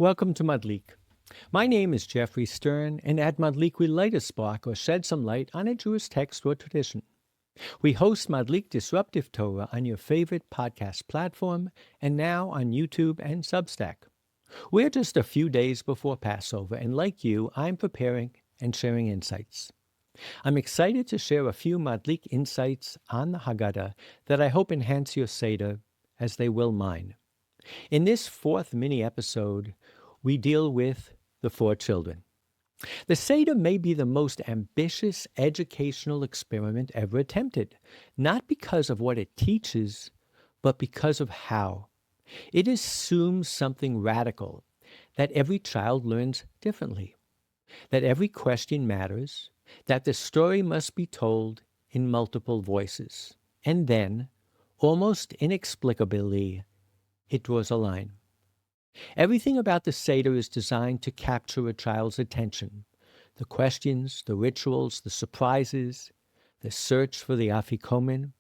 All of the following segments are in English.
Welcome to Madlik. My name is Jeffrey Stern, and at Madlik we light a spark or shed some light on a Jewish text or tradition. We host Madlik Disruptive Torah on your favorite podcast platform and now on YouTube and Substack. We're just a few days before Passover, and like you, I'm preparing and sharing insights. I'm excited to share a few Madlik insights on the Haggadah that I hope enhance your Seder, as they will mine. In this fourth mini-episode, we deal with the four children. The Seder may be the most ambitious educational experiment ever attempted, not because of what it teaches, but because of how. It assumes something radical, that every child learns differently, that every question matters, that the story must be told in multiple voices, and then, almost inexplicably, it draws a line. Everything about the Seder is designed to capture a child's attention. The questions, the rituals, the surprises, the search for the afikomen.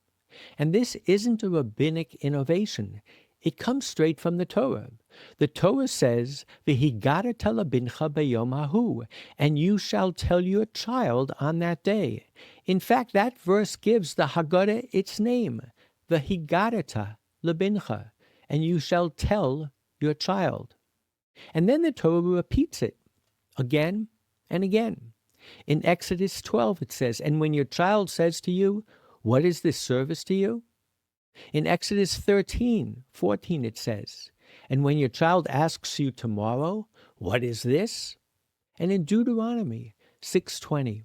And this isn't a rabbinic innovation. It comes straight from the Torah. The Torah says, "V'higada talabincha b'yom hahu," and you shall tell your child on that day. In fact, that verse gives the Haggadah its name, "V'higadata labincha," and you shall tell your child. And then the Torah repeats it again and again. In Exodus 12 it says, "And when your child says to you, 'What is this service to you?' In Exodus 13:14 it says, "And when your child asks you tomorrow, 'What is this?' And in Deuteronomy 6:20,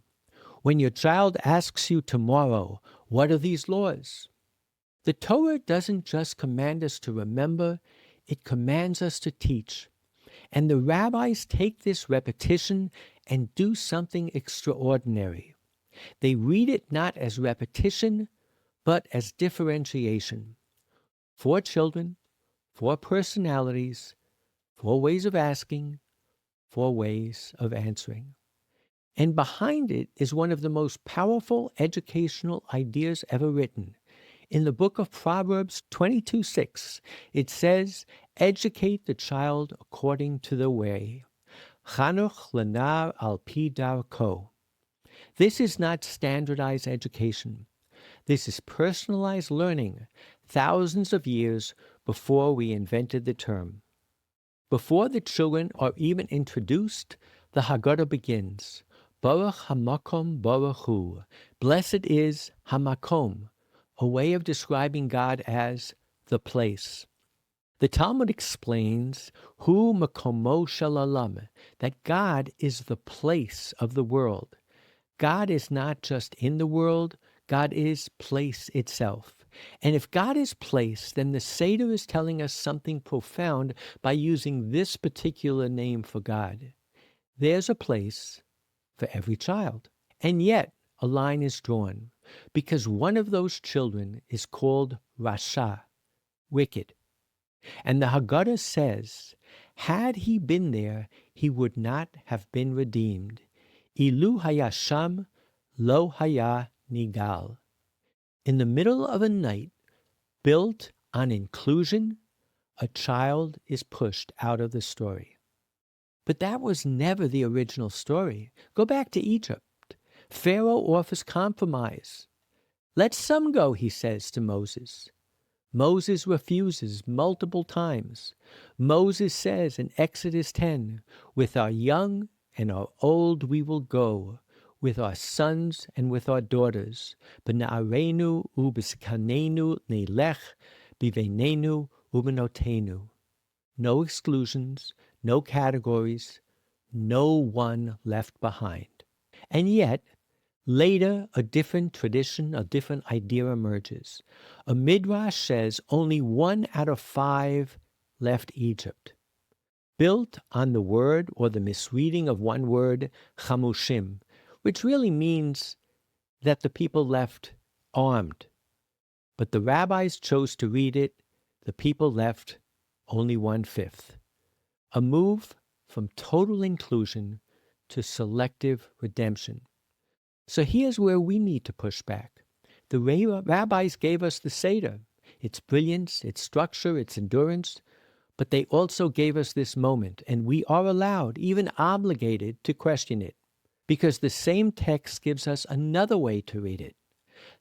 "When your child asks you tomorrow, 'What are these laws?'" The Torah doesn't just command us to remember, it commands us to teach. And the rabbis take this repetition and do something extraordinary. They read it not as repetition, but as differentiation. 4 children, 4 personalities, 4 ways of asking, 4 ways of answering. And behind it is one of the most powerful educational ideas ever written. In the book of Proverbs 22:6, it says, "Educate the child according to the way. Chanuch lenar al pi darko." This is not standardized education. This is personalized learning, thousands of years before we invented the term. Before the children are even introduced, the Haggadah begins. Baruch hamakom baruch hu. Blessed is hamakom, a way of describing God as the place. The Talmud explains, Hu makomo shel olam, that God is the place of the world. God is not just in the world, God is place itself. And if God is place, then the Seder is telling us something profound by using this particular name for God. There's a place for every child. And yet, a line is drawn, because one of those children is called Rasha, wicked. And the Haggadah says, had he been there, he would not have been redeemed. Ilu hayasham lo haya nigal. In the middle of a night, built on inclusion, a child is pushed out of the story. But that was never the original story. Go back to Egypt. Pharaoh offers compromise. "Let some go," he says to Moses. Moses refuses multiple times. Moses says in Exodus 10, "With our young and our old we will go, with our sons and with our daughters. B'na'arenu u'b'zkanenu neilech, b'veinenu u'b'notenu." No exclusions, no categories, no one left behind. And yet, later, a different tradition, a different idea emerges. A midrash says only 1 out of 5 left Egypt. Built on the word or the misreading of one word, chamushim, which really means that the people left armed. But the rabbis chose to read it, the people left only 1/5. A move from total inclusion to selective redemption. So here's where we need to push back. The rabbis gave us the Seder, its brilliance, its structure, its endurance, but they also gave us this moment, and we are allowed, even obligated, to question it, because the same text gives us another way to read it.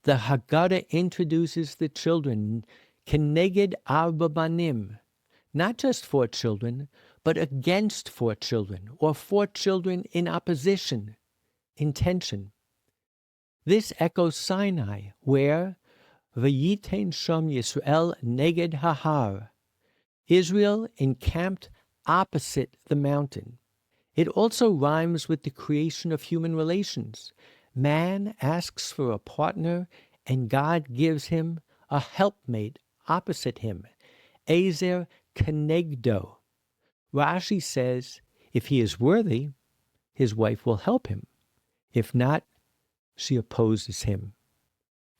The Haggadah introduces the children, keneged arba banim, not just for children, but against for children, or for children in opposition, in tension. This echoes Sinai, where V'yitein sham Yisrael neged hahar, Israel encamped opposite the mountain. It also rhymes with the creation of human relations. Man asks for a partner, and God gives him a helpmate opposite him, ezer kenegdo. Rashi says, if he is worthy, his wife will help him. If not, she opposes him.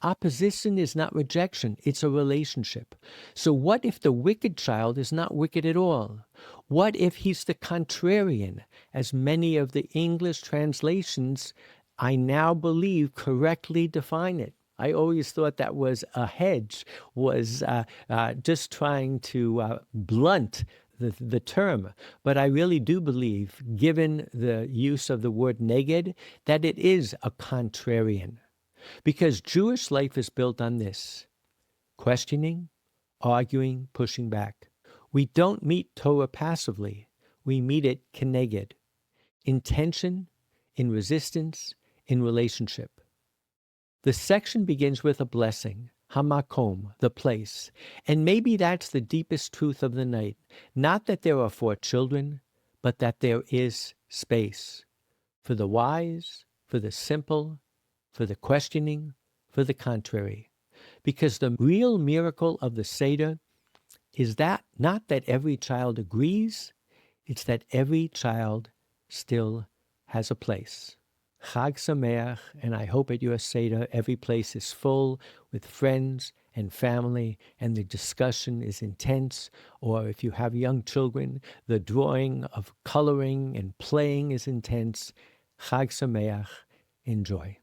Opposition is not rejection, it's a relationship. So what if the wicked child is not wicked at all? What if he's the contrarian, as many of the English translations, I now believe, correctly define it? I always thought that was a hedge, was just trying to blunt the term. But I really do believe, given the use of the word neged, that it is a contrarian. Because Jewish life is built on this: questioning, arguing, pushing back. We don't meet Torah passively. We meet it keneged, in tension, in resistance, in relationship. The section begins with a blessing, hamakom, the place. And maybe that's the deepest truth of the night. Not that there are 4 children, but that there is space for the wise, for the simple, for the questioning, for the contrary. Because the real miracle of the Seder is that not that every child agrees, it's that every child still has a place. Chag Sameach, and I hope at your Seder every place is full with friends and family, and the discussion is intense, or if you have young children, the drawing of coloring and playing is intense. Chag Sameach, enjoy.